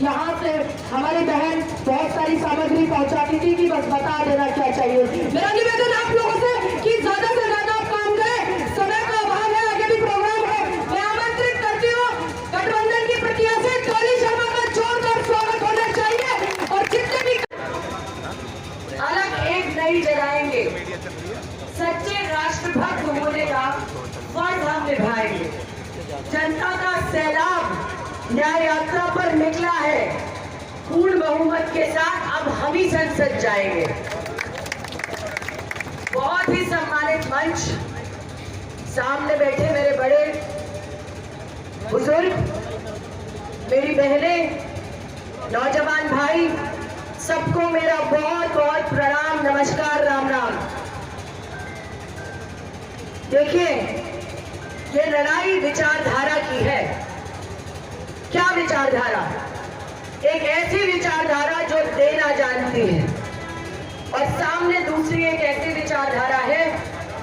यहाँ से हमारी बहन बहुत सारी सामग्री पहुंचाती थी कि बस बता देना क्या चाहिए। मेरा निवेदन आप लोगों से कि ज्यादा से ज्यादा आप काम करें, समय का अभाव है, आगे भी प्रोग्राम है। मैं आमंत्रित करती हूँ गठबंधन की प्रक्रिया से डॉली शर्मा का जोरदार स्वागत होना चाहिए और जितने भी अलग एक नई जगाएंगे, सच्चे राष्ट्रभक्त होने का फर्ज हम निभाएंगे। जनता का सैलाब न्याय यात्रा पर निकला है, पूर्ण बहुमत के साथ अब हम ही संसद जाएंगे। बहुत ही सम्मानित मंच, सामने बैठे मेरे बड़े बुजुर्ग, मेरी बहनें, नौजवान भाई, सबको मेरा बहुत बहुत प्रणाम, नमस्कार, राम राम। देखिए, ये लड़ाई विचारधारा की है। क्या विचारधारा? एक ऐसी विचारधारा जो देना जानती है और सामने दूसरी एक ऐसी विचारधारा है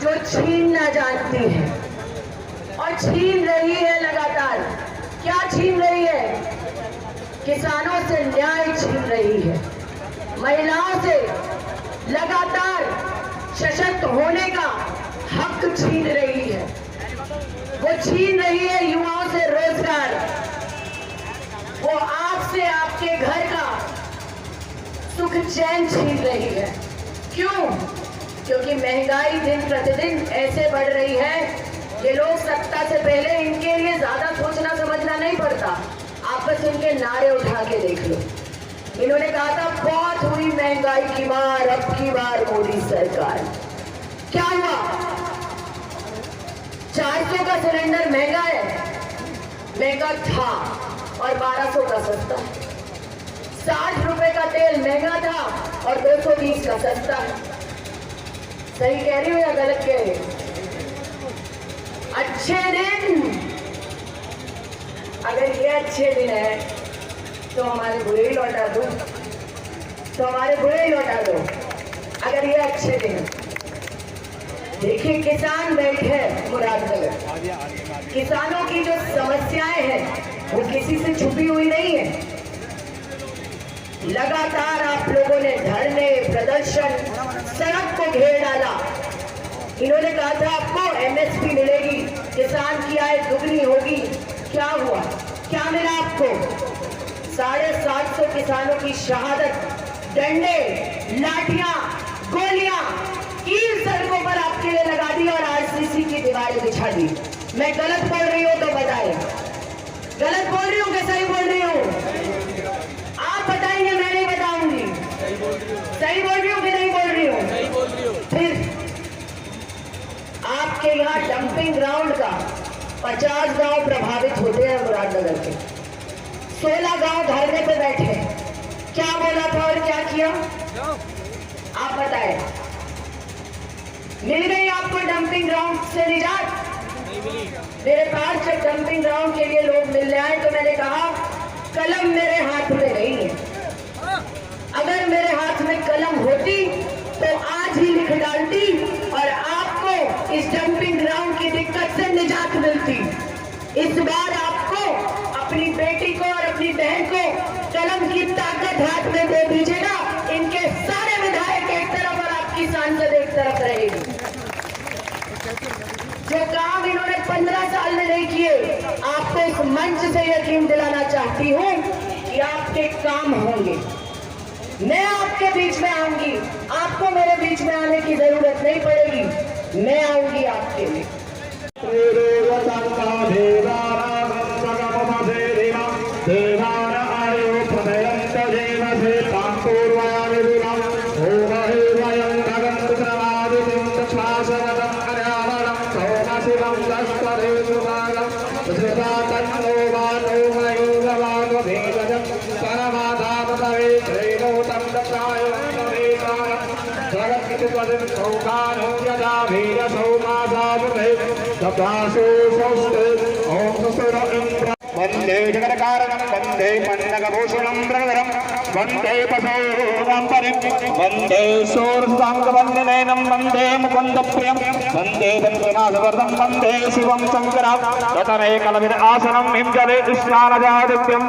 जो छीनना जानती है और छीन रही है लगातार। क्या छीन रही है? किसानों से न्याय छीन रही है, महिलाओं से लगातार सशक्त होने का हक छीन रही है, वो छीन रही है युवाओं से रोजगार, वो आपसे आपके घर का सुख चैन छीन रही है। क्यों? क्योंकि महंगाई दिन प्रतिदिन ऐसे बढ़ रही है, ये लोग सत्ता से पहले इनके लिए ज्यादा सोचना समझना नहीं पड़ता। आप बस इनके नारे उठा के देख लो। इन्होंने कहा था बहुत हुई महंगाई की मार, अब की बार मोदी सरकार। क्या हुआ? 400 का सिलेंडर महंगा है, महंगा था, और 1200 का सस्ता। 60 रुपए का तेल महंगा था और 220 का सस्ता। सही कह रही हूँ या गलत कह रही हूँ? अच्छे दिन, अगर ये अच्छे दिन है तो हमारे बुरे ही लौटा दो, तो हमारे बुरे ही लौटा दो अगर ये अच्छे दिन। देखिए, किसान बैठे मुरादनगर, किसानों की जो समस्याएं हैं वो किसी से छुपी हुई नहीं है। लगातार आप लोगों ने धरने, प्रदर्शन, सड़क को घेर डाला। इन्होंने कहा था आपको एमएसपी मिलेगी, किसान की आय दुगनी होगी। क्या हुआ? क्या मिला आपको? 750 किसानों की शहादत, डंडे, लाठियां, गोलियां, कील सड़कों पर आपके लिए लगा दी और आरसीसी की दीवारें बिछा दी। मैं गलत बोल रही हूँ तो बताएं, गलत बोल रही हूँ कि सही बोल रही हूँ? आप बताएंगे, मैं नहीं बताऊंगी। सही बोल रही हूँ कि नहीं बोल रही हूँ? फिर आपके यहाँ डंपिंग ग्राउंड का 50 गांव प्रभावित होते हैं मुरादनगर के। 16 गांव धरने पे बैठे। क्या बोला था और क्या किया? आप बताएं। मिल गई आपको डंपिंग ग्राउंड से निजात? मेरे पास जब डंपिंग ग्राउंड के लिए लोग मिलने आए तो मैंने कहा कलम मेरे हाथ में नहीं है। अगर मेरे हाथ में कलम होती तो आज ही लिख डालती और आपको इस डंपिंग ग्राउंड की दिक्कत से निजात मिलती। इस बार आपको अपनी बेटी को और अपनी बहन को कलम की ताकत हाथ में दे दीजिएगा। इनके सारे विधायक एक तरफ और आपकी सांसद एक तरफ रहेगी। जो काम इन्होंने 15 साल में नहीं किए, आपको इस मंच से यकीन दिलाना चाहती हूँ कि आपके काम होंगे। मैं आपके बीच में आऊंगी, आपको मेरे बीच में आने की जरूरत नहीं पड़ेगी, मैं आऊंगी आपके लिए। वंदे जगत्कारणं वंदे पन्नगभूषणं प्रगरं वंदे पशूनां वंदे शूरसाङ्गवन्दनेनं वंदे मुकुन्दप्रियं वंदे वन्दनाथवर्धं वंदे शिवं शङ्करं ततरेकलविद आसनं हिमजले स्नानजादित्यम्।